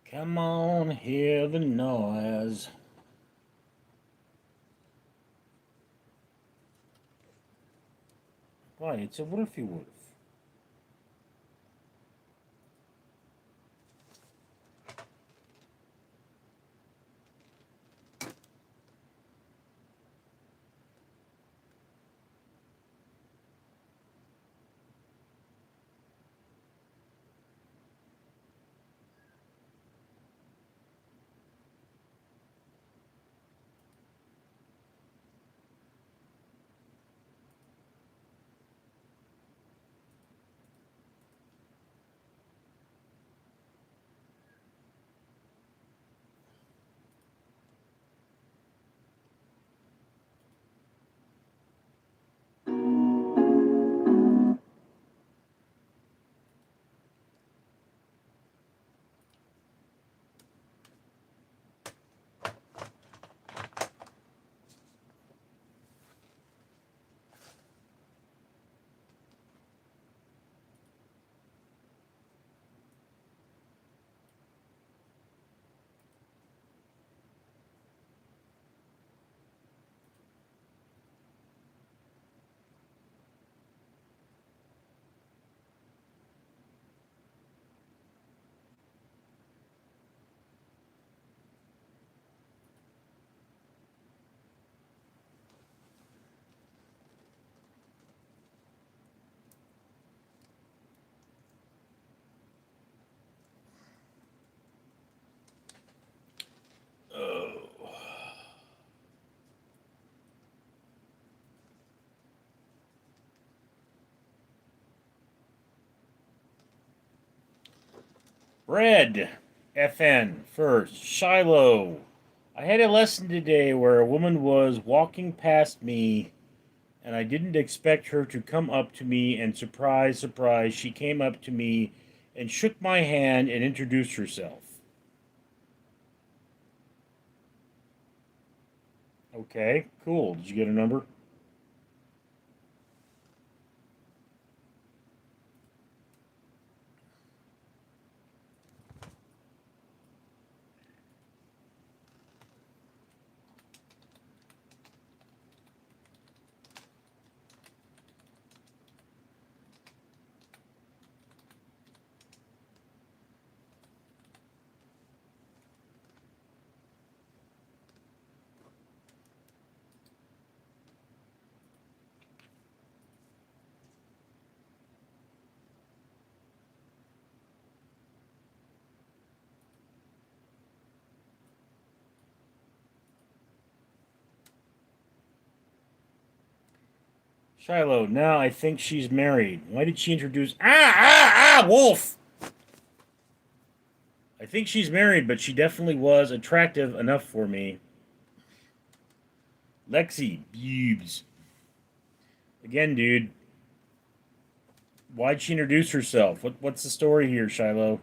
Come on, hear the noise. Why, it's a wolfy wolf. Oh. Red. FN. First. Shiloh. I had a lesson today where a woman was walking past me and I didn't expect her to come up to me, and surprise, surprise, she came up to me and shook my hand and introduced herself. Okay, cool. Did you get a number? Shiloh, now I think she's married. Why did she introduce. Wolf! I think she's married, but she definitely was attractive enough for me. Lexi, Bubes. Again, dude, why'd she introduce herself? What's the story here, Shiloh?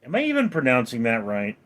Am I even pronouncing that right?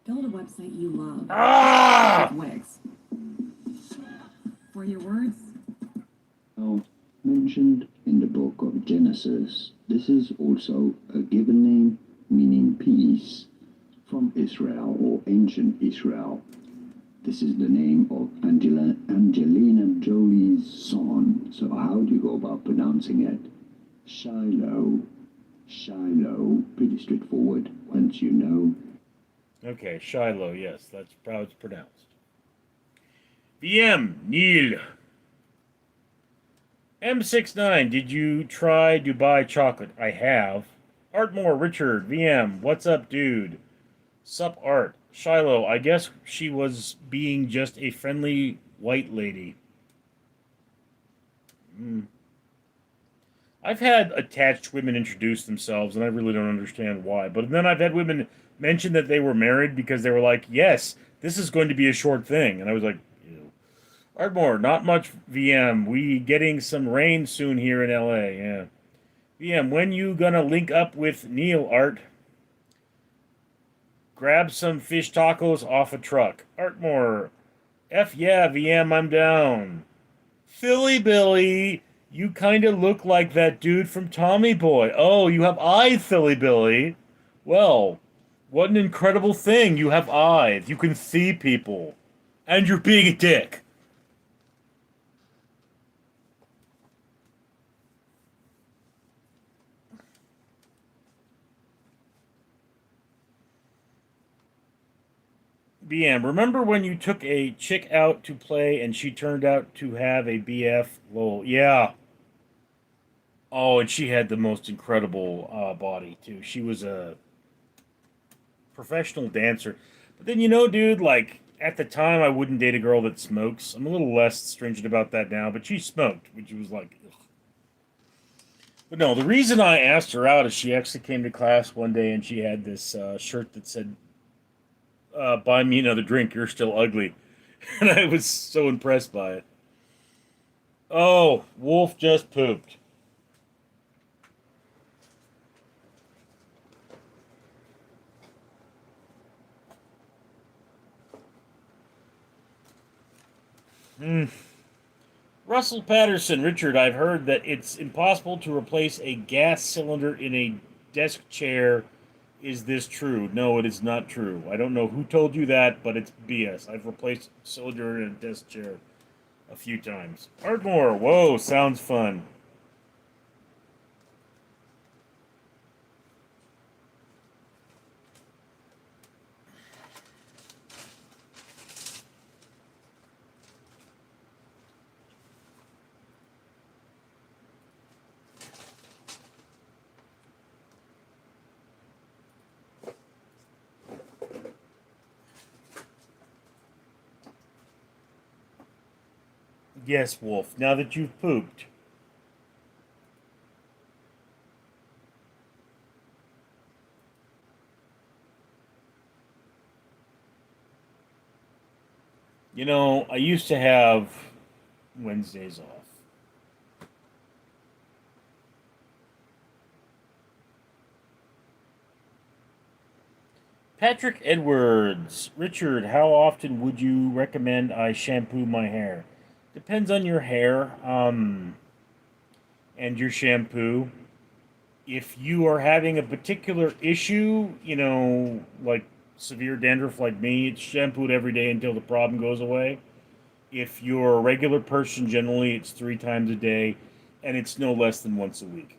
Build a website you love. Ah! Wix. For your words. Mentioned in the book of Genesis, this is also a given name meaning peace from Israel or ancient Israel. This is the name of Angelina Jolie's son. So how do you go about pronouncing it? Shiloh. Shiloh. Pretty straightforward once you know. Okay, Shiloh, yes, that's how it's pronounced. VM, Neal. M69, did you try Dubai chocolate? I have. Artmore, Richard, VM, what's up, dude? Sup, Art. Shiloh, I guess she was being just a friendly white lady. I've had attached women introduce themselves, and I really don't understand why. But then I've had women mention that they were married because they were like, yes, this is going to be a short thing. And I was like, ew. Ardmore, not much VM. We getting some rain soon here in LA. Yeah. VM, when you gonna link up with Neal, Art? Grab some fish tacos off a truck. Artmore, F yeah, VM, I'm down. Philly Billy, you kind of look like that dude from Tommy Boy. Oh, you have eyes, Philly Billy. Well, what an incredible thing. You have eyes. You can see people. And you're being a dick. BM, remember when you took a chick out to play and she turned out to have a BF? Lol. Yeah. Oh, and she had the most incredible body, too. She was a professional dancer. But then, dude, like, at the time, I wouldn't date a girl that smokes. I'm a little less stringent about that now, but she smoked, which was like, ugh. But no, the reason I asked her out is she actually came to class one day and she had this shirt that said, buy me another drink, you're still ugly. And I was so impressed by it. Oh, Wolf just pooped. Russell Patterson, Richard, I've heard that it's impossible to replace a gas cylinder in a desk chair. Is this true? No, it is not true. I don't know who told you that, but it's BS. I've replaced a cylinder in a desk chair a few times. Ardmore, whoa, sounds fun. Yes, Wolf, now that you've pooped. I used to have Wednesdays off. Patrick Edwards. Richard, how often would you recommend I shampoo my hair? Depends on your hair, and your shampoo. If you are having a particular issue, like severe dandruff like me, it's shampooed every day until the problem goes away. If you're a regular person, generally it's 3 times a day, and it's no less than once a week.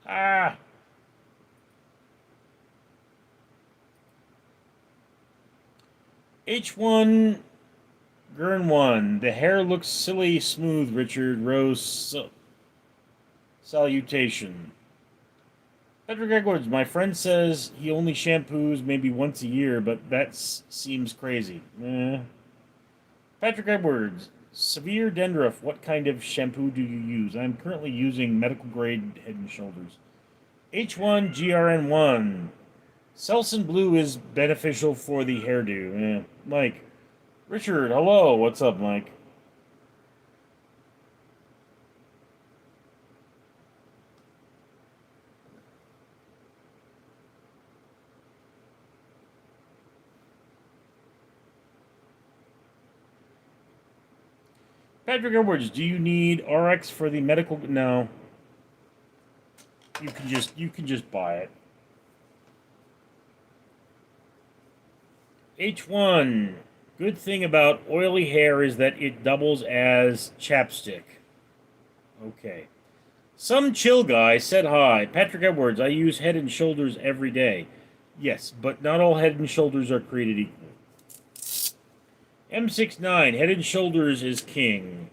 Ah, H1 Gurn 1. The hair looks silly smooth, Richard. Rose salutation. Patrick Edwards, my friend says he only shampoos maybe once a year, but that seems crazy. Patrick Edwards, severe dandruff. What kind of shampoo do you use? I'm currently using medical grade Head and Shoulders. H1GRN1. Selsun Blue is beneficial for the hairdo. Mike. Richard, hello. What's up, Mike? Patrick Edwards, do you need RX for the medical? No. You can just buy it. H1. Good thing about oily hair is that it doubles as chapstick. Okay. Some chill guy said hi. Patrick Edwards, I use Head and Shoulders every day. Yes, but not all Head and Shoulders are created equal. M69, Head and Shoulders is king.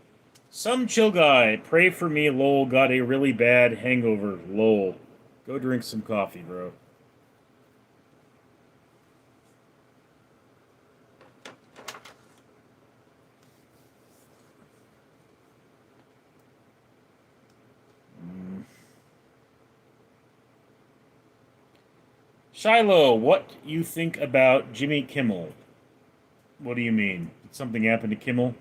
Some chill guy, pray for me, lol, got a really bad hangover, lol. Go drink some coffee, bro. Shiloh, what you think about Jimmy Kimmel? What do you mean? Did something happen to Kimmel?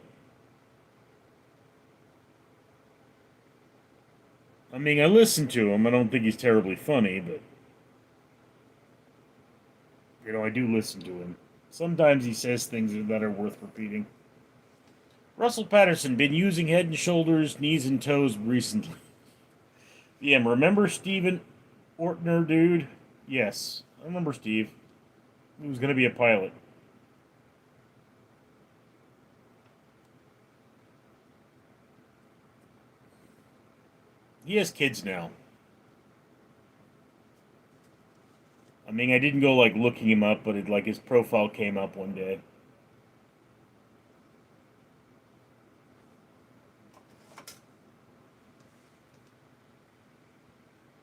I mean, I listen to him. I don't think he's terribly funny, but I do listen to him. Sometimes he says things that are worth repeating. Russell Patterson, been using Head and Shoulders, Knees and Toes recently. Yeah, remember Steven Ortner, dude? Yes, I remember Steve. He was going to be a pilot. He has kids now. I mean, I didn't go, looking him up, but his profile came up one day.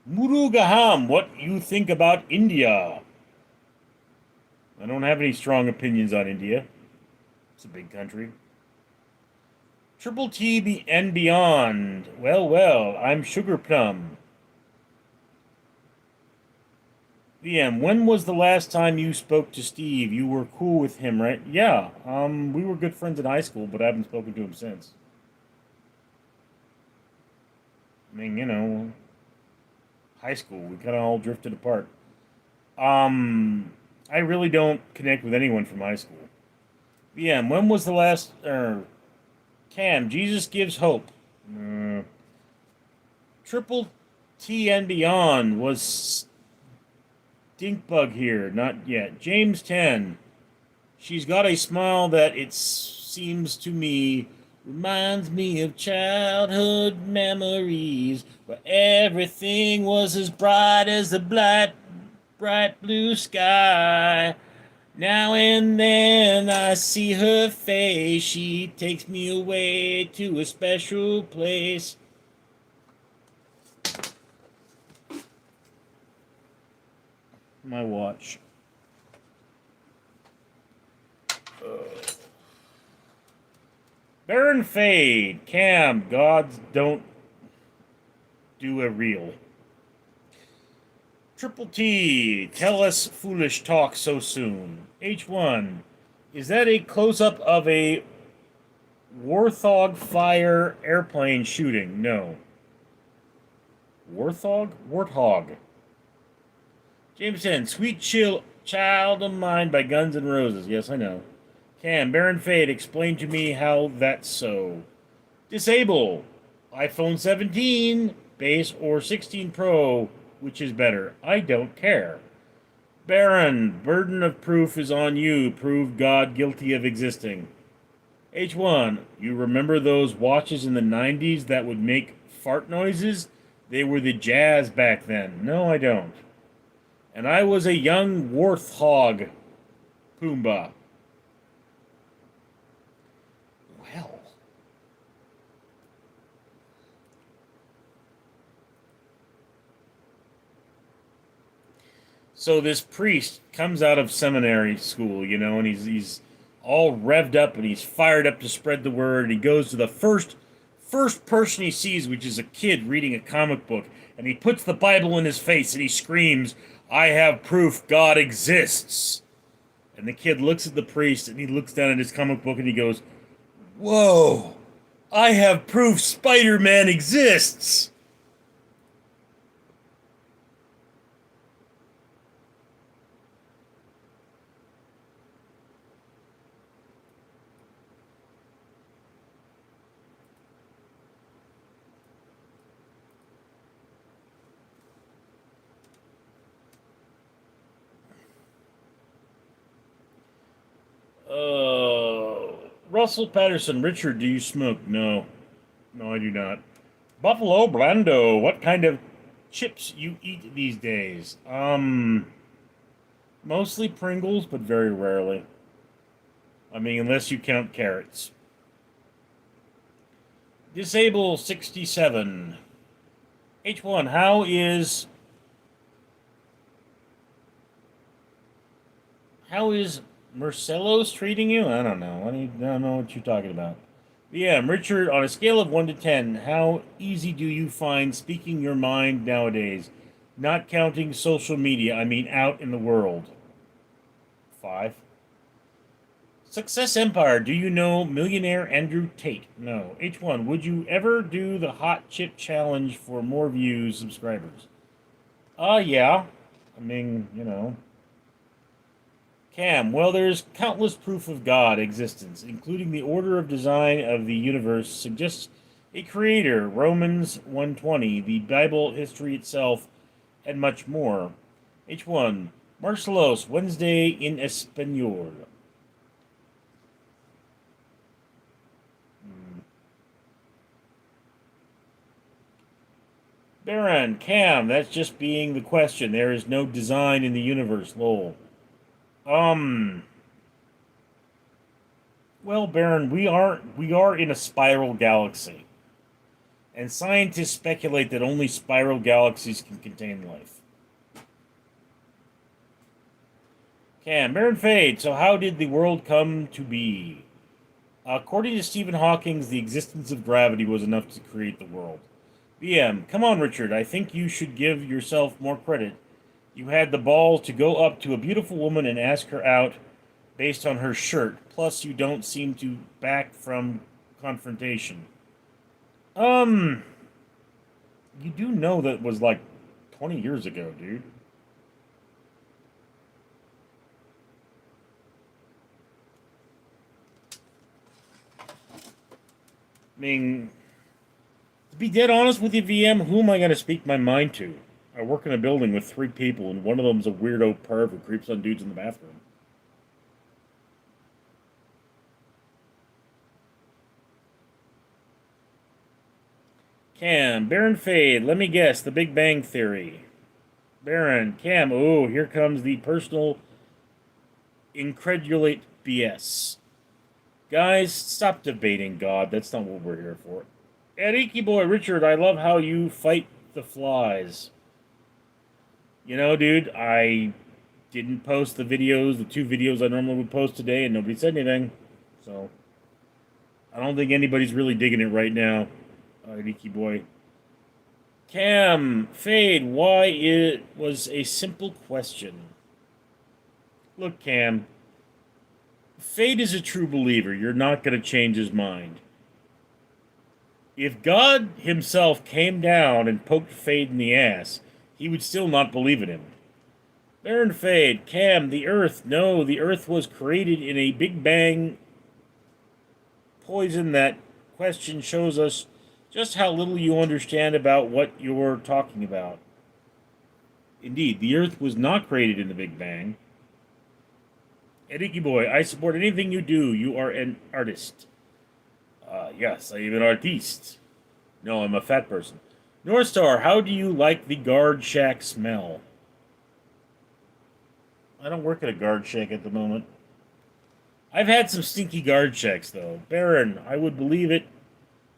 Murugaham, what you think about India? I don't have any strong opinions on India. It's a big country. Triple T and beyond. Well, I'm Sugar Plum. VM, when was the last time you spoke to Steve? You were cool with him, right? Yeah, we were good friends in high school, but I haven't spoken to him since. I mean, high school, we kind of all drifted apart. I really don't connect with anyone from high school. VM, when was the last, Cam, Jesus Gives Hope. Triple T and beyond was Dinkbug here, not yet. James 10. She's got a smile that it seems to me reminds me of childhood memories where everything was as bright as the bright blue sky. Now and then I see her face. She takes me away to a special place. My watch. Baron Fade. Cam. Gods don't do a reel. Triple T. Tell us foolish talk so soon. H1. Is that a close-up of a Warthog fire airplane shooting? No. Warthog. James 10, Sweet Chill Child of Mine by Guns N' Roses. Yes, I know. Cam, Baron Fade, explain to me how that's so. Disable. iPhone 17, base, or 16 Pro, which is better? I don't care. Baron, burden of proof is on you. Prove God guilty of existing. H1, you remember those watches in the 90s that would make fart noises? They were the jazz back then. No, I don't. And I was a young warthog. Pumbaa. Well. So this priest comes out of seminary school, and he's all revved up and he's fired up to spread the word. He goes to the first person he sees, which is a kid reading a comic book, and he puts the Bible in his face and he screams, I have proof God exists. And the kid looks at the priest and he looks down at his comic book and he goes, whoa, I have proof Spider-Man exists. Russell Patterson, Richard, do you smoke? No. No, I do not. Buffalo Blando, what kind of chips you eat these days? Mostly Pringles, but very rarely. I mean, unless you count carrots. Disable 67. H1, how is Marcelo's treating you? I don't know. I don't know what you're talking about. Yeah, Richard, on a scale of 1 to 10, how easy do you find speaking your mind nowadays? Not counting social media, I mean out in the world. 5. Success Empire, do you know millionaire Andrew Tate? No. H1, would you ever do the hot chip challenge for more views, subscribers? Yeah. I mean, Cam, well, there's countless proof of God existence, including the order of design of the universe suggests a creator, Romans 1:20, the Bible history itself, and much more. H1, Marcelos, Wednesday in Espanol. Baron, Cam, that's just being the question. There is no design in the universe, lol. Well, Baron, we are in a spiral galaxy. And scientists speculate that only spiral galaxies can contain life. Cam, Baron Fade, so how did the world come to be? According to Stephen Hawking, the existence of gravity was enough to create the world. BM, come on, Richard, I think you should give yourself more credit. You had the balls to go up to a beautiful woman and ask her out based on her shirt. Plus, you don't seem to back from confrontation. You do know that was like 20 years ago, dude. I mean, to be dead honest with you, VM, who am I going to speak my mind to? I work in a building with 3 people, and one of them's a weirdo perv who creeps on dudes in the bathroom. Cam, Baron Fade, let me guess, The Big Bang Theory. Baron, Cam, oh, here comes the personal incredulate BS. Guys, stop debating God. That's not what we're here for. Eriki boy, Richard, I love how you fight the flies. You know, dude, I didn't post the 2 videos I normally would post today, and nobody said anything. So, I don't think anybody's really digging it right now. Eriki boy. Cam, Fade, why it was a simple question. Look, Cam, Fade is a true believer. You're not going to change his mind. If God himself came down and poked Fade in the ass, he would still not believe in him. Baron Fade, Cam, the Earth. No, the Earth was created in a Big Bang poison. That question shows us just how little you understand about what you're talking about. Indeed, the Earth was not created in the Big Bang. Eriki boy, I support anything you do. You are an artist. Yes, I am an artiste. No, I'm a fat person. North Star, how do you like the guard shack smell? I don't work at a guard shack at the moment. I've had some stinky guard shacks, though. Baron, I would believe it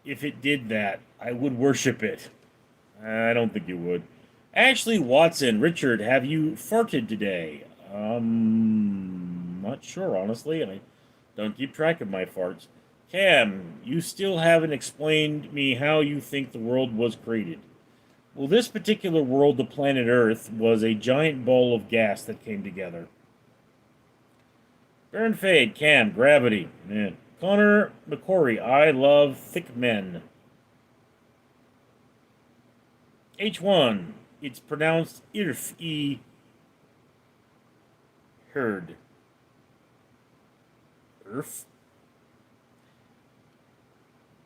if it did that. I would worship it. I don't think you would. Ashley Watson, Richard, have you farted today? Not sure, honestly. I don't keep track of my farts. Cam, you still haven't explained me how you think the world was created. Well, this particular world, the planet Earth, was a giant ball of gas that came together. Baron Fade, Cam, gravity. Man. Connor McCory, I love thick men. H1, it's pronounced Irf-E. Heard. Irf?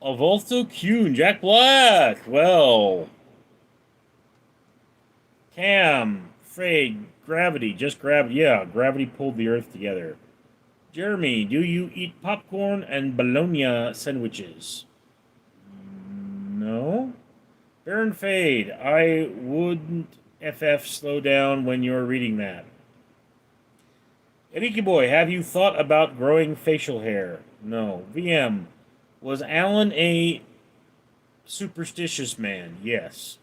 Avolto Kuhn, Jack Black. Well. Cam, Frade, gravity, just gravity. Yeah, gravity pulled the Earth together. Jeremy, do you eat popcorn and bologna sandwiches? No. Baron Fade, I wouldn't FF slow down when you're reading that. Eriki boy, have you thought about growing facial hair? No. VM, was Alan a superstitious man? Yes.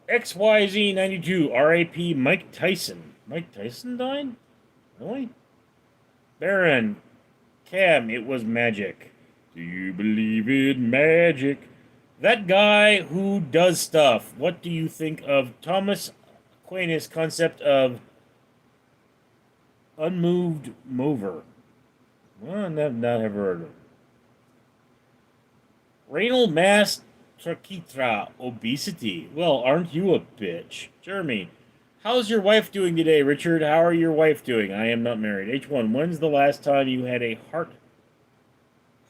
XYZ92, RAP Mike Tyson. Mike Tyson died? Really? Baron, Cam, it was magic. Do you believe in magic? That guy who does stuff. What do you think of Thomas Aquinas' concept of unmoved mover? Well, not ever heard of it. Renal mass trachitra obesity. Well, aren't you a bitch? Jeremy, how's your wife doing today? Richard, how are your wife doing? I am not married. H1, when's the last time you had a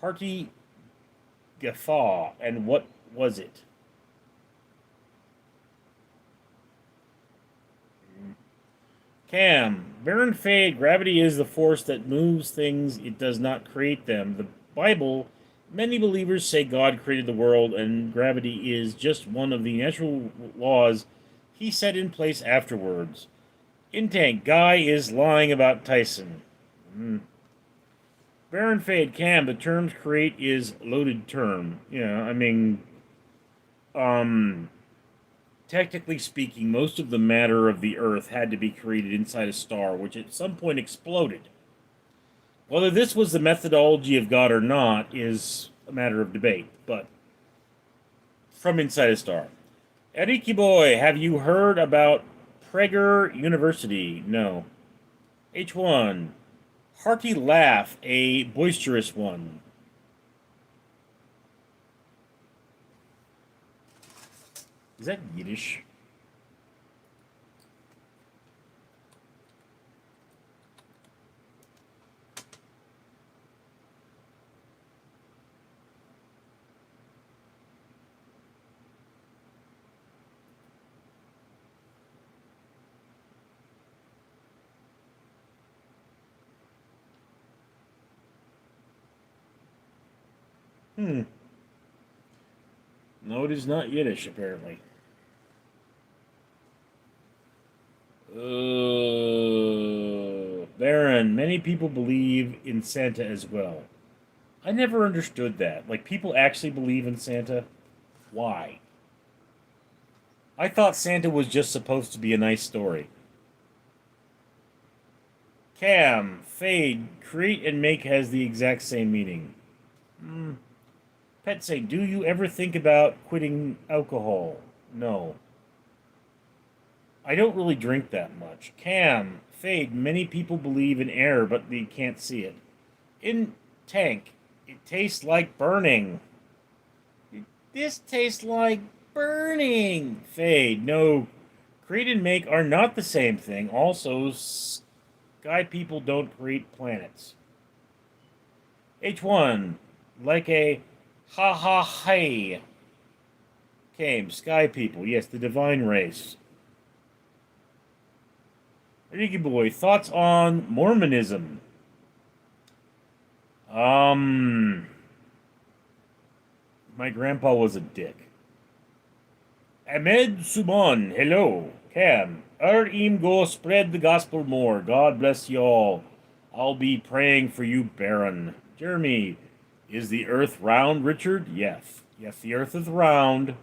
hearty guffaw, and what was it? Cam, Baron Fade, gravity is the force that moves things, it does not create them. The Bible, many believers say God created the world, and gravity is just one of the natural laws he set in place afterwards. Intank, Guy is lying about Tyson. Baron Fade, Cam, the term create is loaded term. Yeah, I mean, technically speaking, most of the matter of the Earth had to be created inside a star, which at some point exploded. Whether this was the methodology of God or not is a matter of debate, but from inside a star. Eriki boy, have you heard about Prager University? No. H1. Hearty laugh, a boisterous one. Is that Yiddish? No, it is not Yiddish, apparently. Baron, many people believe in Santa as well. I never understood that. Like, people actually believe in Santa? Why? I thought Santa was just supposed to be a nice story. Cam, fade, create and make has the exact same meaning. Pet say, do you ever think about quitting alcohol? No. I don't really drink that much. Cam, fade, many people believe in air, but they can't see it. In tank, it tastes like burning. This tastes like burning. Fade, no. Create and make are not the same thing. Also, sky people don't create planets. H1, like a ha ha hey. Came, sky people. Yes, the divine race. Ricky boy, thoughts on Mormonism? My grandpa was a dick. Ahmed Suman, hello. Cam, aim go spread the gospel more. God bless you all. I'll be praying for you, Baron. Jeremy, is the earth round, Richard? Yes. Yes, the earth is round.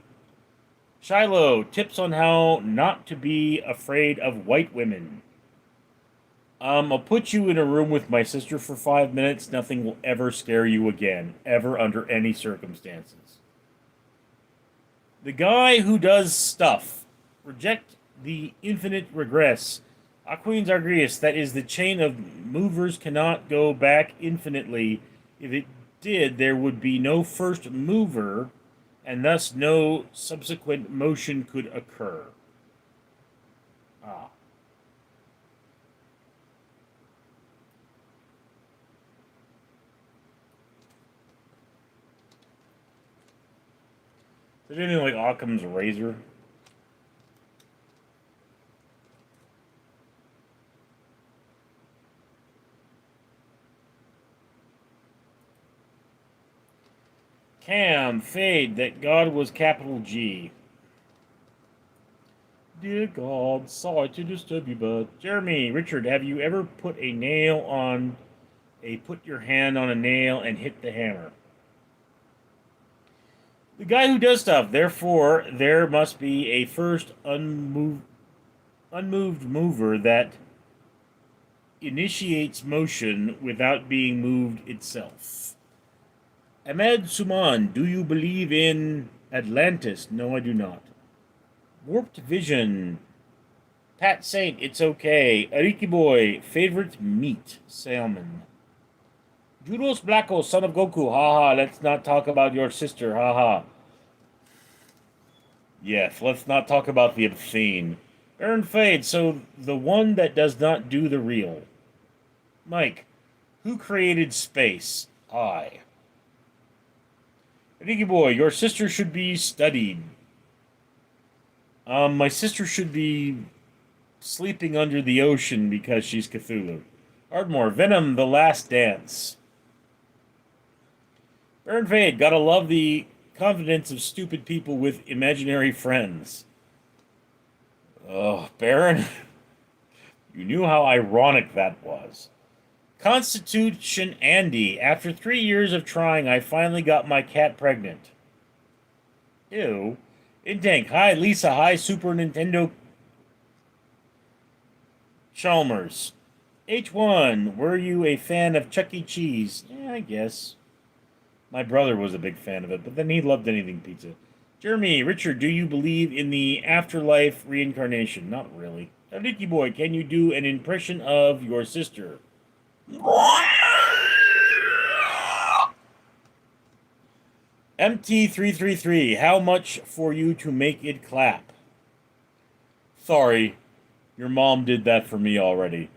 Shiloh, tips on how not to be afraid of white women. I'll put you in a room with my sister for 5 minutes. Nothing will ever scare you again, ever under any circumstances. The guy who does stuff. Reject the infinite regress. Aquins Argreus, that is, the chain of movers cannot go back infinitely. If it did, there would be no first mover, and thus no subsequent motion could occur. Is there anything like Occam's razor? Cam, fade, that God was capital G. Dear God, sorry to disturb you, but Jeremy, Richard, have you ever put your hand on a nail and hit the hammer? The guy who does stuff. Therefore, there must be a first unmoved mover that initiates motion without being moved itself. Ahmed Suman, do you believe in Atlantis? No, I do not. Warped Vision. Pat Saint, it's okay. Ariki Boy, favorite meat? Salmon. Judos Blacko, son of Goku, haha, let's not talk about your sister, haha. Yes, let's not talk about the obscene. Aaron Fade, so the one that does not do the real. Mike, who created space? I. Riki Boy, your sister should be studied. My sister should be sleeping under the ocean because she's Cthulhu. Ardmore, Venom, The Last Dance. Baron Fade, gotta love the confidence of stupid people with imaginary friends. Oh, Baron, you knew how ironic that was. Constitution Andy, after 3 years of trying, I finally got my cat pregnant. Ew. Intank, hi Lisa, hi Super Nintendo Chalmers. H1, were you a fan of Chuck E. Cheese? Yeah, I guess. My brother was a big fan of it, but then he loved anything pizza. Jeremy, Richard, do you believe in the afterlife reincarnation? Not really. Ricky Boy, can you do an impression of your sister? MT333, how much for you to make it clap? Sorry, your mom did that for me already.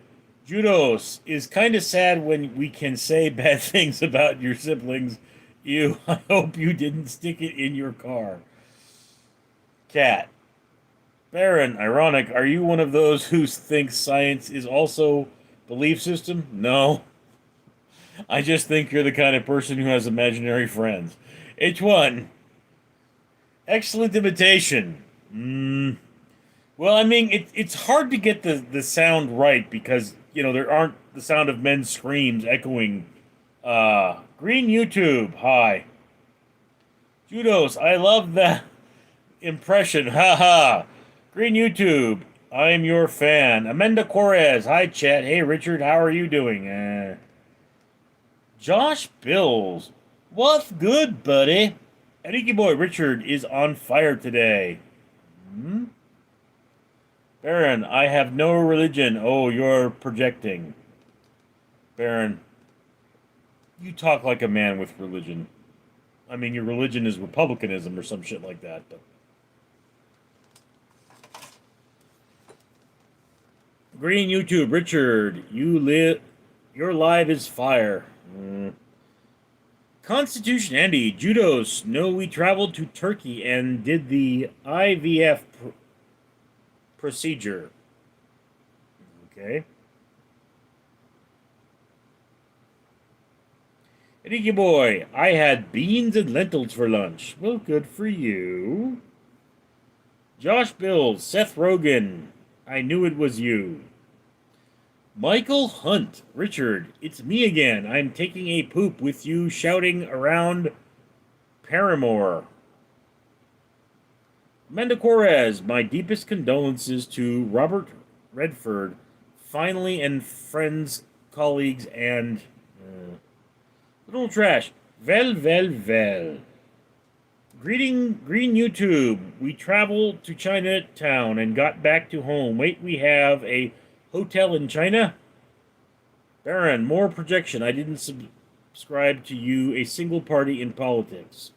Judos is kind of sad when we can say bad things about your siblings. You, I hope you didn't stick it in your car. Cat. Baron, ironic, are you one of those who thinks science is also belief system? No. I just think you're the kind of person who has imaginary friends. H1. Excellent imitation. Well, I mean, it's hard to get the sound right because, there aren't the sound of men's screams echoing. Green YouTube, hi. Judos, I love that impression, haha. Green YouTube, I'm your fan. Amanda Correz, hi chat. Hey Richard, how are you doing? Josh Bills, what's good, buddy? Eniki Boy Richard is on fire today. Baron, I have no religion. Oh, you're projecting. Baron, you talk like a man with religion. I mean, your religion is republicanism or some shit like that, but... Green YouTube, Richard, your live is fire. Constitution Andy, Judos, no, we traveled to Turkey and did the IVF procedure. Okay. Ricky Boy, I had beans and lentils for lunch. Well, good for you. Josh Bills, Seth Rogen, I knew it was you. Michael Hunt, Richard, it's me again. I'm taking a poop with you shouting around Paramore. Amanda Correz, my deepest condolences to Robert Redford, finally, and friends, colleagues, and... Little Trash, well. Greeting Green YouTube, we traveled to Chinatown and got back to home. Wait, we have a hotel in China? Baron, more projection. I didn't subscribe to you, a single party in politics.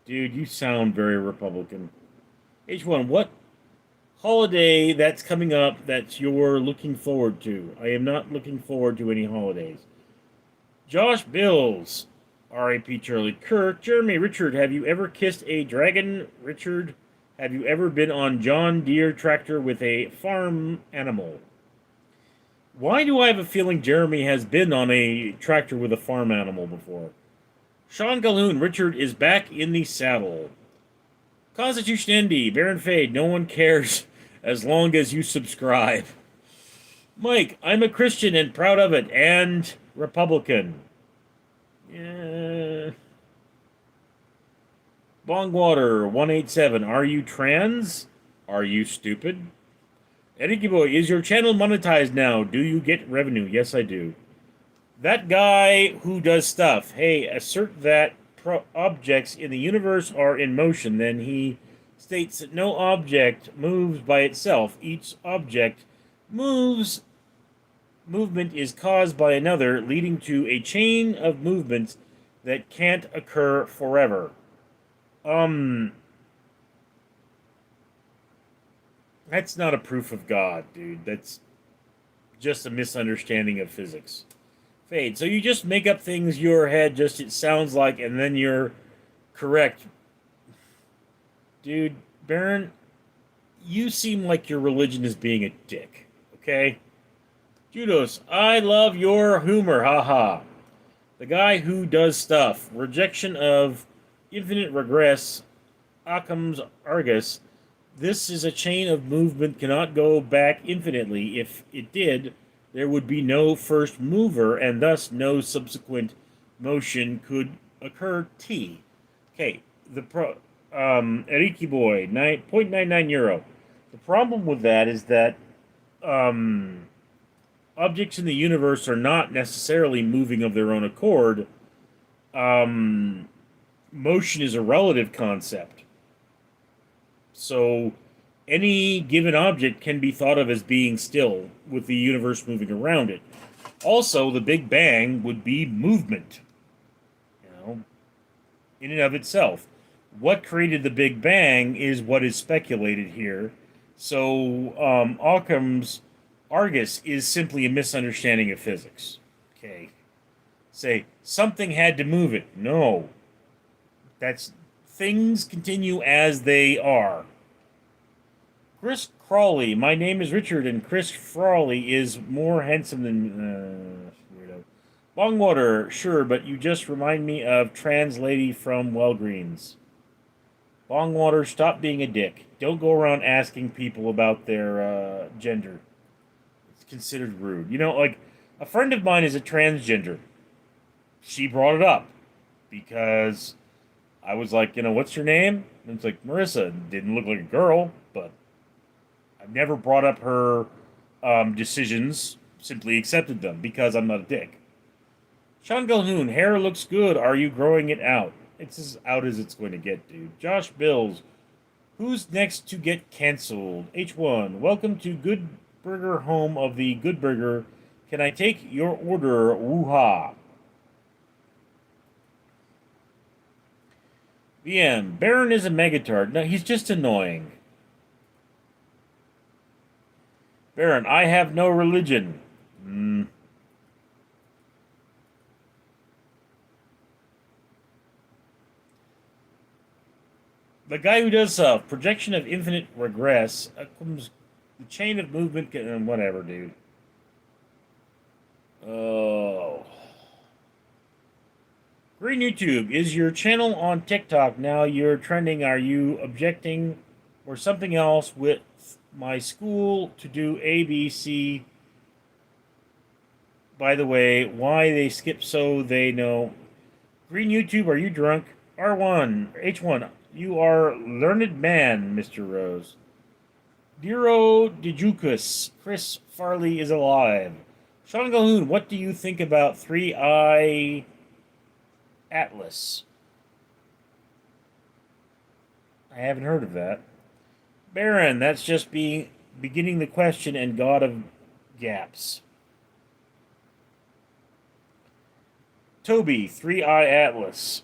Dude, you sound very Republican. H1, what holiday that's coming up that you're looking forward to? I am not looking forward to any holidays. Josh Bills, R.A.P. Charlie Kirk. Jeremy, Richard, have you ever kissed a dragon? Richard, have you ever been on John Deere tractor with a farm animal? Why do I have a feeling Jeremy has been on a tractor with a farm animal before? Sean Galhoun, Richard is back in the saddle. Constitution ND, Baron Fade, no one cares as long as you subscribe. Mike, I'm a Christian and proud of it, and Republican. Yeah. Bongwater 187, are you trans? Are you stupid? Eddie Boy, is your channel monetized now? Do you get revenue? Yes, I do. That guy who does stuff. Hey, assert that objects in the universe are in motion. Then he states that no object moves by itself. Each object moves. Movement is caused by another, leading to a chain of movements that can't occur forever. Um, that's not a proof of God, dude. That's just a misunderstanding of physics. Fade. So you just make up things your head just it sounds like, and then you're correct. Dude, Baron, you seem like your religion is being a dick. Okay? Judos, I love your humor, haha. The guy who does stuff. Rejection of infinite regress, Occam's Argus. This is a chain of movement, cannot go back infinitely. If it did, there would be no first mover, and thus no subsequent motion could occur. T. Okay, the Eriki Boy, 9.99 euro. The problem with that is that objects in the universe are not necessarily moving of their own accord. Motion is a relative concept. So any given object can be thought of as being still, with the universe moving around it. Also, the Big Bang would be movement, in and of itself. What created the Big Bang is what is speculated here. So, Occam's Argus is simply a misunderstanding of physics. Okay. Say, something had to move it. No. That's things continue as they are. Chris Crawley. My name is Richard, and Chris Frawley is more handsome than weirdo. Longwater, sure, but you just remind me of trans lady from Wellgreens. Longwater, stop being a dick. Don't go around asking people about their gender. It's considered rude. Like a friend of mine is a transgender. She brought it up because I was like, what's your name? And it's like, Marissa. Didn't look like a girl, but I've never brought up her decisions, simply accepted them because I'm not a dick. Sean Galhoon, hair looks good. Are you growing it out? It's as out as it's going to get, dude. Josh Bills, who's next to get canceled? H1, welcome to Good Burger, home of the Good Burger. Can I take your order? Woo-ha. VM, Baron is a megatard. No, he's just annoying. Baron, I have no religion. The guy who does projection of infinite regress comes the chain of movement and whatever, dude. Oh. Green YouTube, is your channel on TikTok now? You're trending. Are you objecting or something else with my school to do ABC? By the way, why they skip so they know. Green YouTube, are you drunk? R1, H1, you are learned man, Mr. Rose. Diro Dijucus, Chris Farley is alive. Sean Galhoon, what do you think about 3i Atlas? I haven't heard of that. Baron, that's just beginning the question and God of gaps. Toby, 3i Atlas.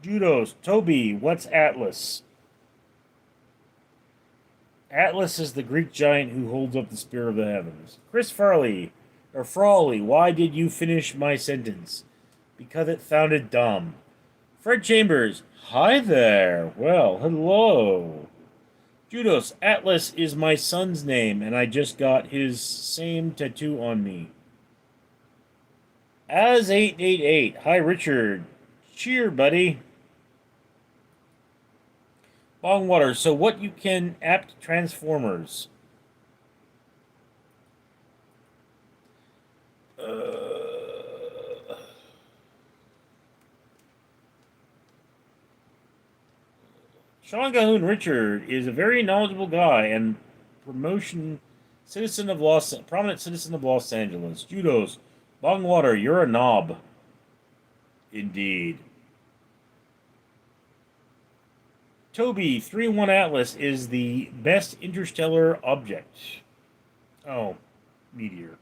Judos, Toby, what's Atlas? Atlas is the Greek giant who holds up the spear of the heavens. Chris Farley, or Frawley, why did you finish my sentence? Because it sounded dumb. Fred Chambers, hi there. Well, hello. Judos, Atlas is my son's name, and I just got his same tattoo on me. As888, hi Richard. Cheer, buddy. Longwater, so what you can apt Transformers? Sean Gahoon Richard is a very knowledgeable guy and prominent citizen of Los Angeles. Judos, Bongwater, you're a knob. Indeed. Toby, 3-1 Atlas is the best interstellar object. Oh, meteor.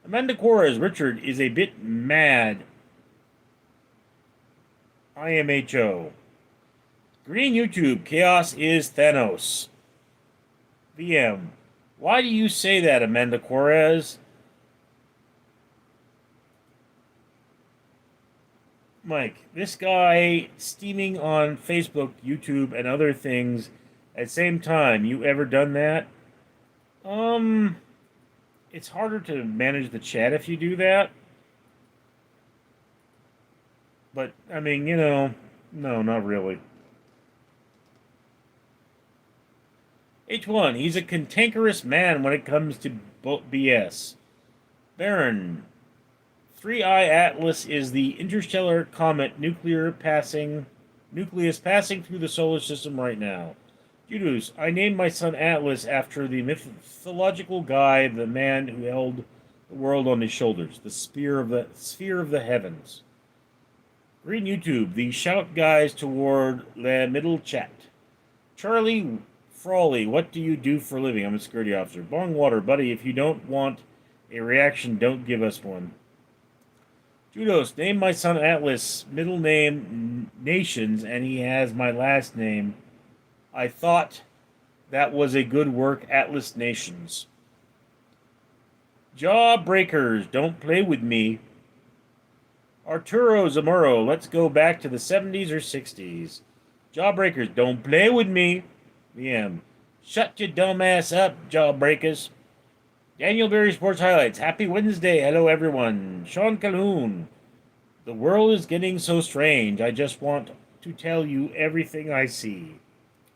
Amanda Cora's Richard is a bit mad. IMHO. Green YouTube, chaos is Thanos. VM. Why do you say that, Amanda Corez? Mike, this guy steaming on Facebook, YouTube, and other things at the same time. You ever done that? It's harder to manage the chat if you do that. But, I mean, no, not really. H1, he's a cantankerous man when it comes to BS. Baron, 3I Atlas is the interstellar comet nucleus passing through the solar system right now. Judas, I named my son Atlas after the mythological guy, the man who held the world on his shoulders, the sphere of the heavens. Green YouTube, the shout guys toward the middle chat. Charlie Frawley, what do you do for a living? I'm a security officer. Bongwater, buddy, if you don't want a reaction, don't give us one. Judos, name my son Atlas, middle name Nations, and he has my last name. I thought that was a good work, Atlas Nations. Jawbreakers, don't play with me. Arturo Zamuro, let's go back to the 70s or 60s. Jawbreakers, don't play with me. VM, shut your dumb ass up, Jawbreakers. Daniel Berry Sports Highlights, happy Wednesday, hello everyone. Sean Calhoun, the world is getting so strange, I just want to tell you everything I see.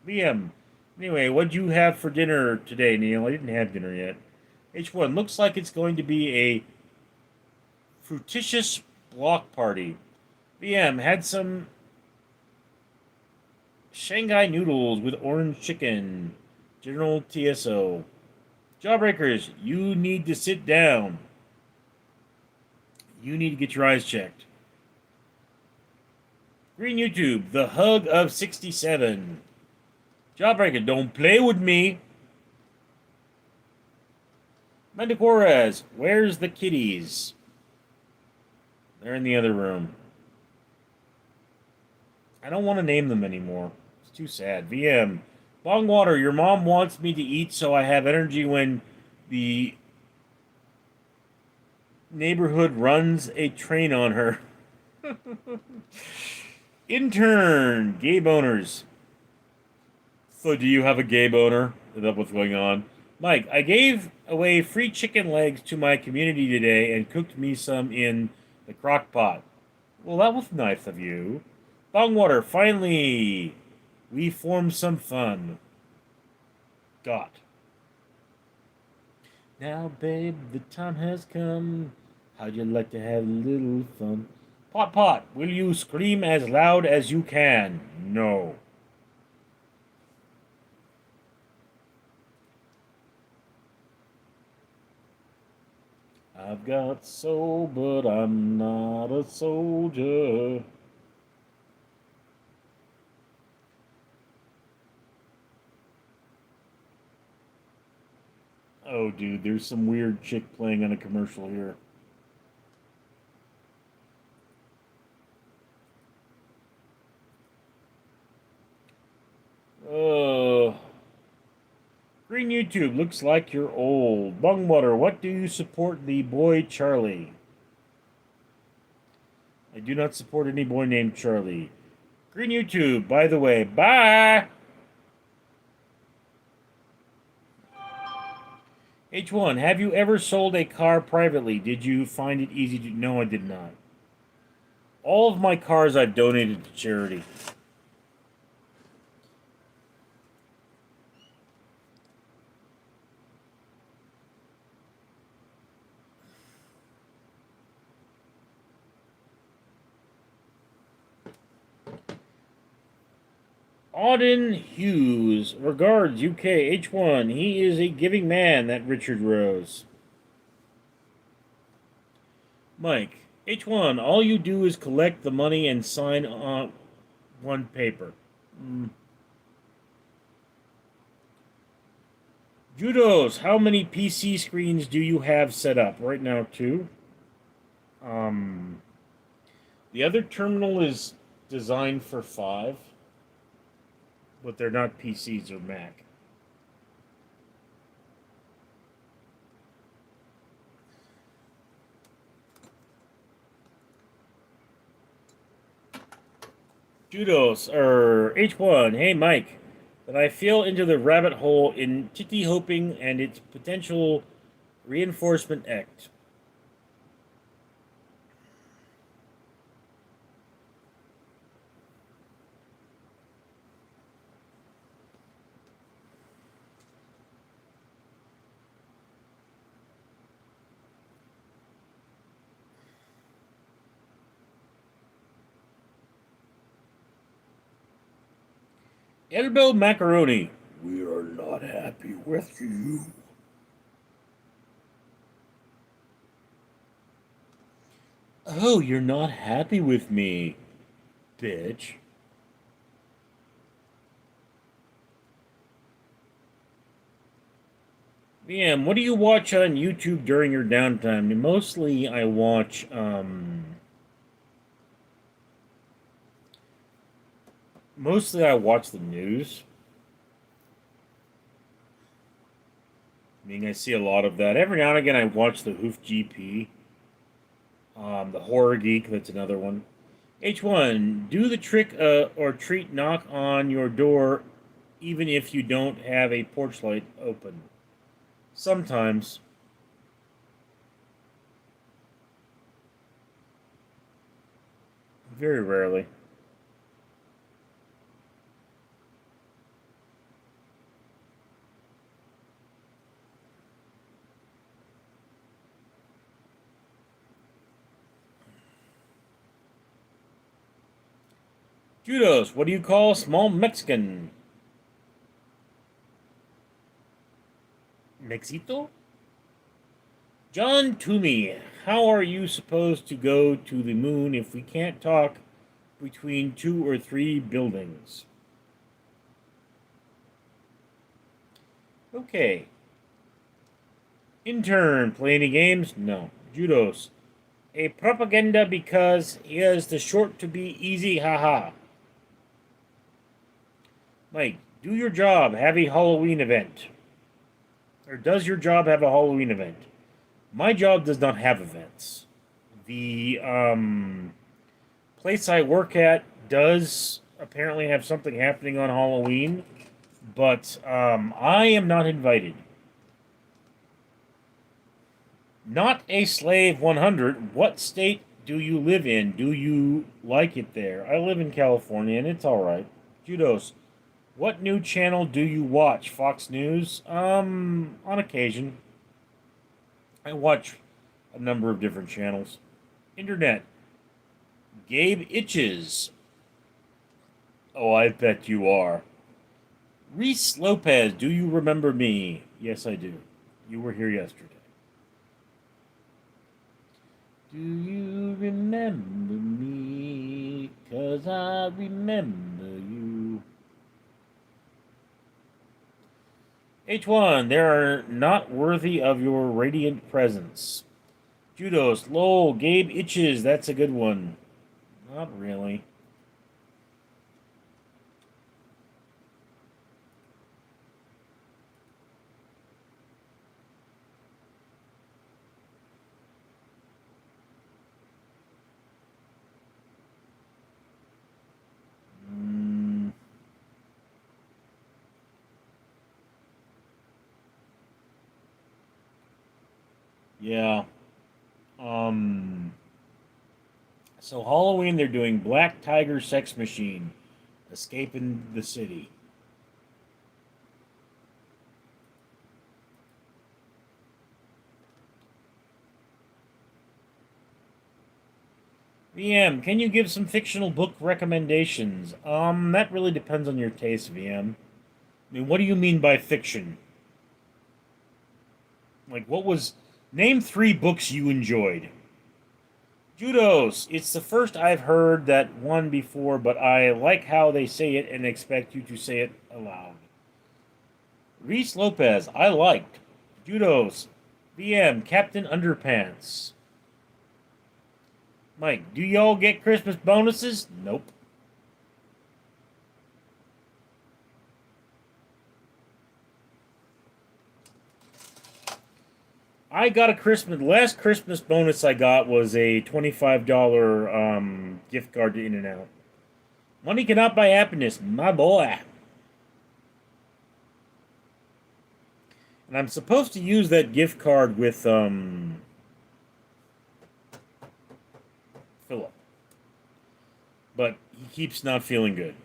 VM, anyway, what'd you have for dinner today, Neil? I didn't have dinner yet. H1, looks like it's going to be a fruititious block party. VM, had some Shanghai noodles with orange chicken. General TSO. Jawbreakers, you need to sit down. You need to get your eyes checked. Green YouTube, the hug of 67. Jawbreaker, don't play with me. Mendecorez, where's the kitties? They're in the other room. I don't want to name them anymore. It's too sad. VM, Bongwater, your mom wants me to eat so I have energy when the neighborhood runs a train on her. Intern, gay boners. So do you have a gay boner? Is that what's going on? Mike, I gave away free chicken legs to my community today and cooked me some in the crock pot. Well, that was nice of you. Bongwater, finally, we formed some fun. Got. Now, babe, the time has come. How'd you like to have a little fun? Pot, will you scream as loud as you can? No. I've got soul, but I'm not a soldier. Oh, dude, there's some weird chick playing on a commercial here. Green YouTube, looks like you're old. Bungwater, what do you support the boy Charlie? I do not support any boy named Charlie. Green YouTube, by the way, bye! H1, have you ever sold a car privately? Did you find it easy to... No, I did not. All of my cars I've donated to charity. Auden Hughes, regards, UK, H1. He is a giving man, that Richard Rose. Mike, H1, all you do is collect the money and sign on one paper. Judos, how many PC screens do you have set up? Right now, two. Um, the other terminal is designed for five, but they're not PCs or Mac. Judos, H1, hey Mike, that I fell into the rabbit hole in titty hoping and its potential reinforcement act. Elbow Macaroni, we are not happy with you. Oh, you're not happy with me, bitch. VM, what do you watch on YouTube during your downtime? Mostly I watch, mostly I watch the news. I mean, I see a lot of that. Every now and again I watch the Hoof GP. The Horror Geek, that's another one. H1, do the trick or treat knock on your door even if you don't have a porch light open. Sometimes. Very rarely. Judos, what do you call a small Mexican? Mexito? John Toomey, how are you supposed to go to the moon if we can't talk between 2 or 3 buildings? Okay. Intern, play any games? No. Judos, a propaganda because he has the short to be easy, haha. Mike, do your job, have a Halloween event. Or does your job have a Halloween event? My job does not have events. The place I work at does apparently have something happening on Halloween, but I am not invited. Not a Slave 100. What state do you live in? Do you like it there? I live in California, and it's alright. Judos, what new channel do you watch? Fox News? On occasion. I watch a number of different channels. Internet. Gabe Itches. Oh, I bet you are. Reese Lopez, do you remember me? Yes, I do. You were here yesterday. Do you remember me? 'Cause I remember you. H1, they are not worthy of your radiant presence. Judos, lol, Gabe Itches, that's a good one. Not really. Yeah. So Halloween, they're doing Black Tiger Sex Machine, Escaping the City. VM, can you give some fictional book recommendations? That really depends on your taste, VM. I mean, what do you mean by fiction? Like, what was... Name 3 books you enjoyed. Judos. It's the first I've heard that one before, but I like how they say it and expect you to say it aloud. Reese Lopez. I liked. Judos. VM. Captain Underpants. Mike. Do y'all get Christmas bonuses? Nope. I got a Christmas. Last Christmas bonus I got was a $25 gift card to In-N-Out. Money cannot buy happiness, my boy. And I'm supposed to use that gift card with Philip, but he keeps not feeling good.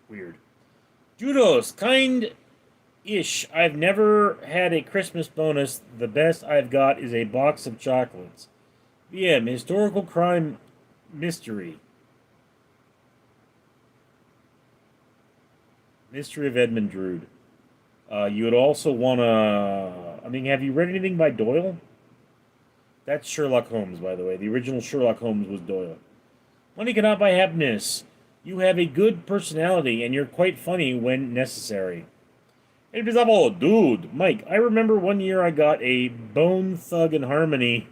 Weird. Judos, kind ish. I've never had a Christmas bonus. The best I've got is a box of chocolates. VM, historical crime mystery. Mystery of Edmund Drood. You would also want to... I mean, have you read anything by Doyle? That's Sherlock Holmes, by the way. The original Sherlock Holmes was Doyle. Money cannot buy happiness. You have a good personality, and you're quite funny when necessary. Hey, dude, Mike, I remember one year I got a Bone Thug and Harmony.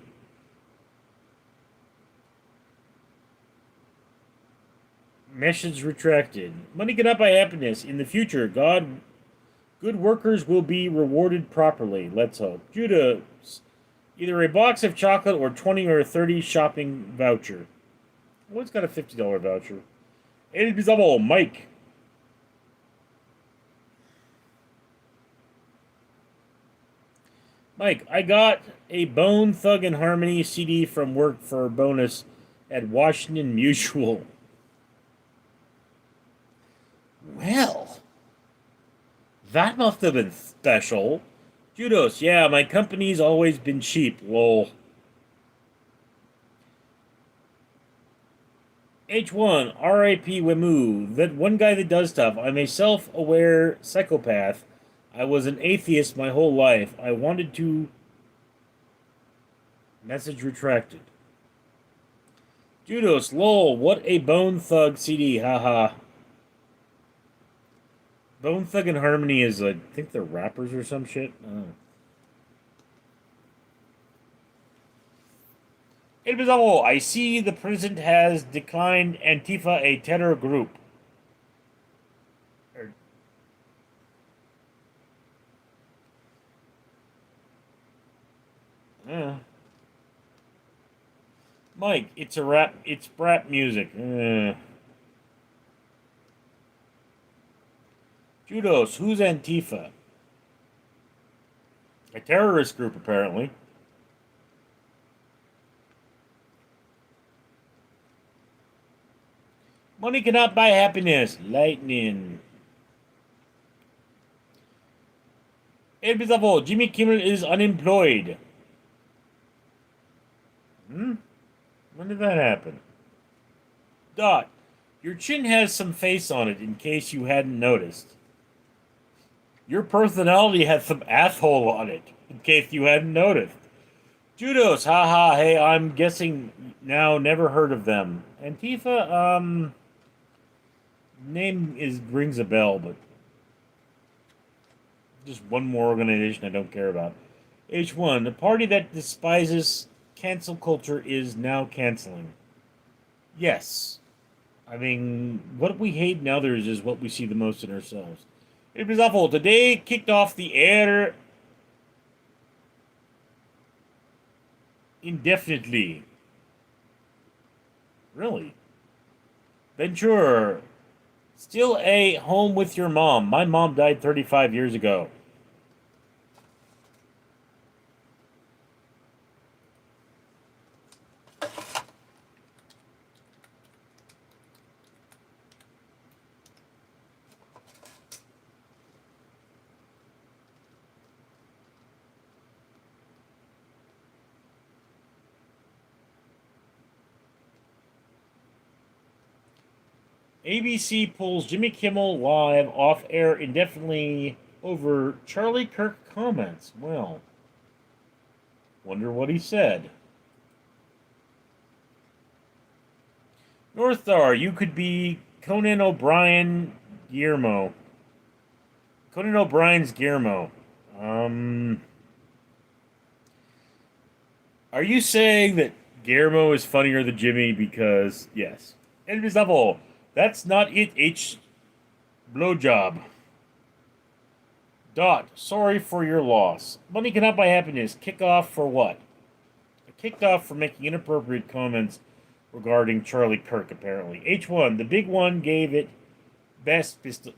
Message retracted. Money cannot buy happiness. In the future, good workers will be rewarded properly. Let's hope. Judah, either a box of chocolate or 20 or 30 shopping voucher. Well, it's got a $50 voucher. Hey, Mike. Mike, I got a Bone Thug and Harmony CD from work for a bonus at Washington Mutual. Well, that must have been special. Judos, yeah, my company's always been cheap, lol. H1, R.I.P. Wemu, that one guy that does stuff. I'm a self-aware psychopath. I was an atheist my whole life. I wanted to... Message retracted. Judos, lol, what a Bone Thug CD, haha. Bone Thug and Harmony is, I think they're rappers or some shit. I don't know. I see the president has declined Antifa, a terror group. Mike, it's rap music. Judos, who's Antifa? A terrorist group, apparently. Money cannot buy happiness. Lightning. Jimmy Kimmel is unemployed. When did that happen? Dot. Your chin has some face on it, in case you hadn't noticed. Your personality has some asshole on it, in case you hadn't noticed. Judos, haha, hey, I'm guessing now, never heard of them. Antifa, name rings a bell, but just one more organization I don't care about. H1, the party that despises cancel culture is now canceling. Yes. I mean, what we hate in others is what we see the most in ourselves. It was awful. Today kicked off the air indefinitely. Really? Venture. Still a home with your mom. My mom died 35 years ago. ABC pulls Jimmy Kimmel Live off air indefinitely over Charlie Kirk comments. Well, wonder what he said. North Star, you could be Conan O'Brien Guillermo. Conan O'Brien's Guillermo. Are you saying that Guillermo is funnier than Jimmy because, yes. Enemies level. That's not it, H. Blowjob. Dot. Sorry for your loss. Money cannot buy happiness. Kick off for what? Kicked off for making inappropriate comments regarding Charlie Kirk, apparently. H1. The big one gave it best pistolo.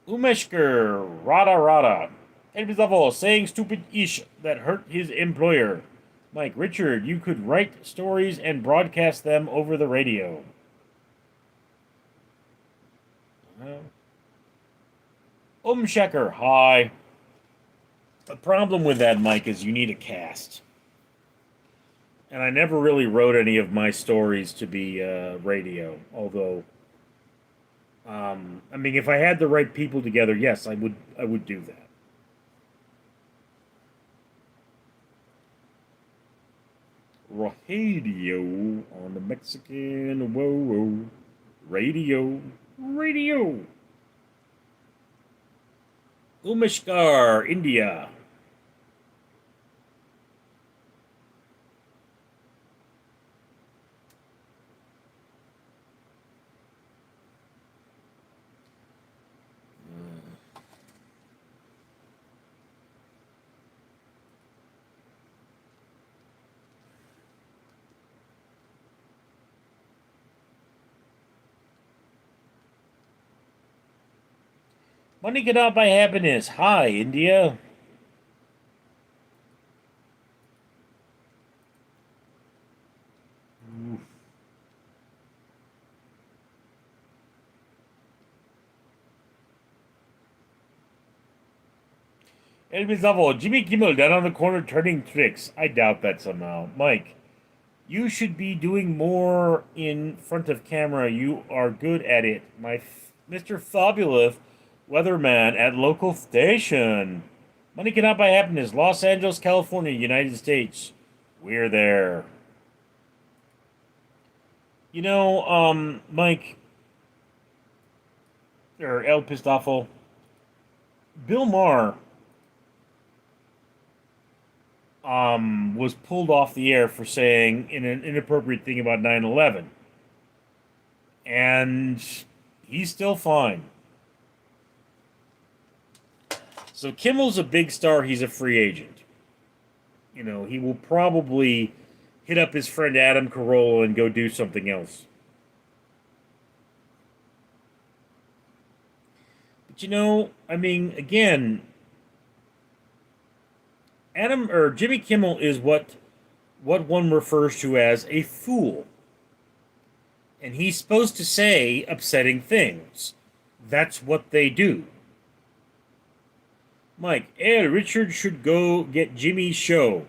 Umeshker. Rada Rada. Enemies level. Saying stupid ish that hurt his employer. Mike, Richard, you could write stories and broadcast them over the radio. Umshecker, hi. The problem with that, Mike, is you need a cast. And I never really wrote any of my stories to be radio, although, I mean, if I had the right people together, yes, I would do that. Radio on the Mexican, whoa, radio. Umeshkar, India. Money cannot buy happiness. Hi, India. Enemies level. Jimmy Kimmel down on the corner turning tricks. I doubt that somehow. Mike, you should be doing more in front of camera. You are good at it. Mr. Fabulous weatherman at local station. Money cannot buy happiness. Los Angeles, California, United States. We're there. You know, Mike, or El Pistafo, Bill Maher was pulled off the air for saying an inappropriate thing about 9/11. And he's still fine. So Kimmel's a big star. He's a free agent. You know, he will probably hit up his friend Adam Carolla and go do something else. But you know, I mean, again, Jimmy Kimmel is what one refers to as a fool. And he's supposed to say upsetting things. That's what they do. Mike, Richard should go get Jimmy's show.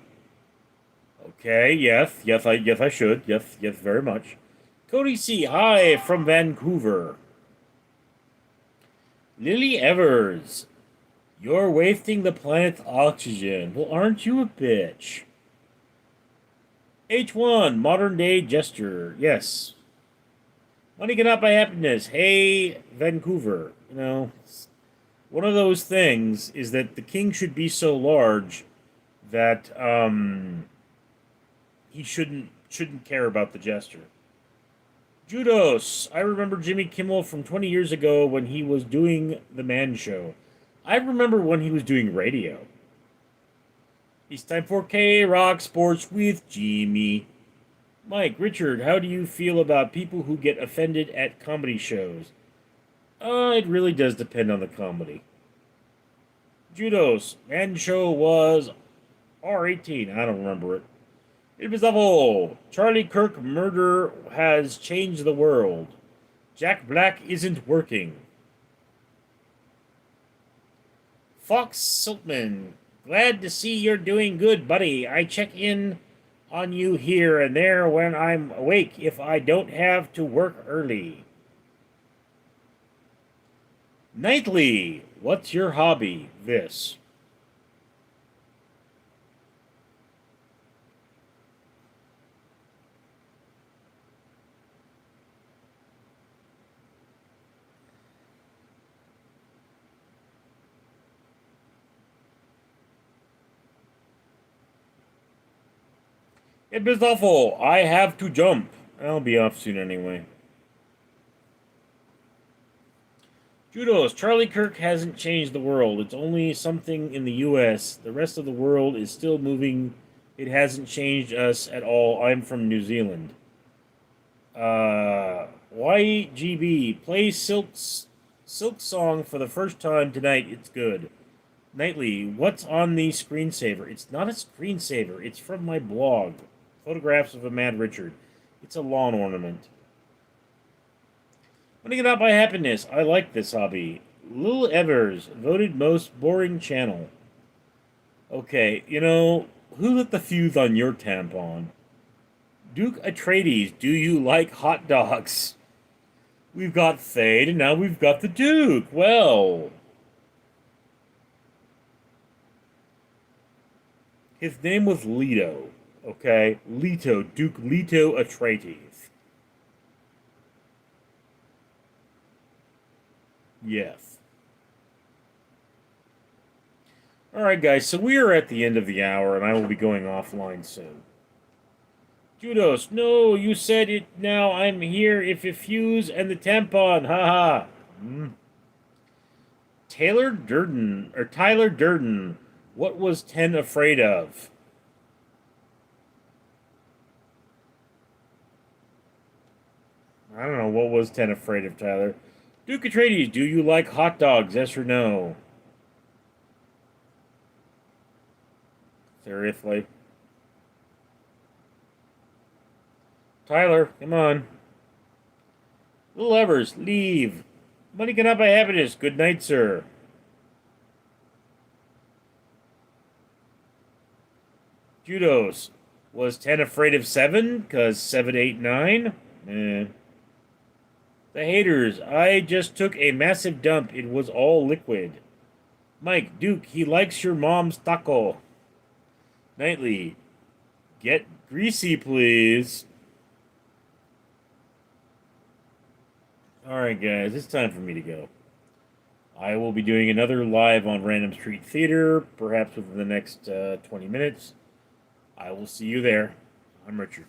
Okay, yes, I should. Yes, very much. Cody C, hi from Vancouver. Lily Evers, you're wasting the planet's oxygen. Well, aren't you a bitch? H1, modern day gesture. Yes. Money cannot buy happiness. Hey, Vancouver. You know, one of those things is that the king should be so large that he shouldn't care about the gesture. Judos. I remember Jimmy Kimmel from 20 years ago when he was doing the Man Show. I remember when he was doing radio. It's time for K-Rock Sports with Jimmy. Mike, Richard, how do you feel about people who get offended at comedy shows? It really does depend on the comedy. Judos. Man Show was R18. I don't remember it. It was level. Charlie Kirk murder has changed the world. Jack Black isn't working. Fox Siltman. Glad to see you're doing good, buddy. I check in on you here and there when I'm awake if I don't have to work early. Nightly. What's your hobby? This. Hey, Bistoffel, I have to jump. I'll be off soon anyway. Judos, Charlie Kirk hasn't changed the world. It's only something in the U.S. The rest of the world is still moving. It hasn't changed us at all. I'm from New Zealand. YGB, play Silk Song for the first time tonight. It's good. Nightly, what's on the screensaver? It's not a screensaver. It's from my blog. Photographs of a Mad Richard. It's a lawn ornament. Winning it out by happiness. I like this hobby. Lil Evers, voted most boring channel. Okay, who lit the fuse on your tampon? Duke Atreides, do you like hot dogs? We've got Thade, and now we've got the Duke. Well, his name was Leto, okay? Leto, Duke Leto Atreides. Yes. Alright, guys, so we are at the end of the hour, and I will be going offline soon. Judos, no, you said it now. I'm here if you fuse and the tampon. Haha. Tyler Durden. What was 10 afraid of? I don't know. What was 10 afraid of, Tyler? Duke Atreides, do you like hot dogs? Yes or no? Seriously? Tyler, come on. Little Evers, leave. Money cannot buy happiness. Good night, sir. Judos, was 10 afraid of 7? Because 7, 8, 9? Eh. The haters, I just took a massive dump. It was all liquid. Mike, Duke, he likes your mom's taco. Nightly, get greasy, please. Alright, guys, it's time for me to go. I will be doing another live on Random Street Theater, perhaps within the next 20 minutes. I will see you there. I'm Richard.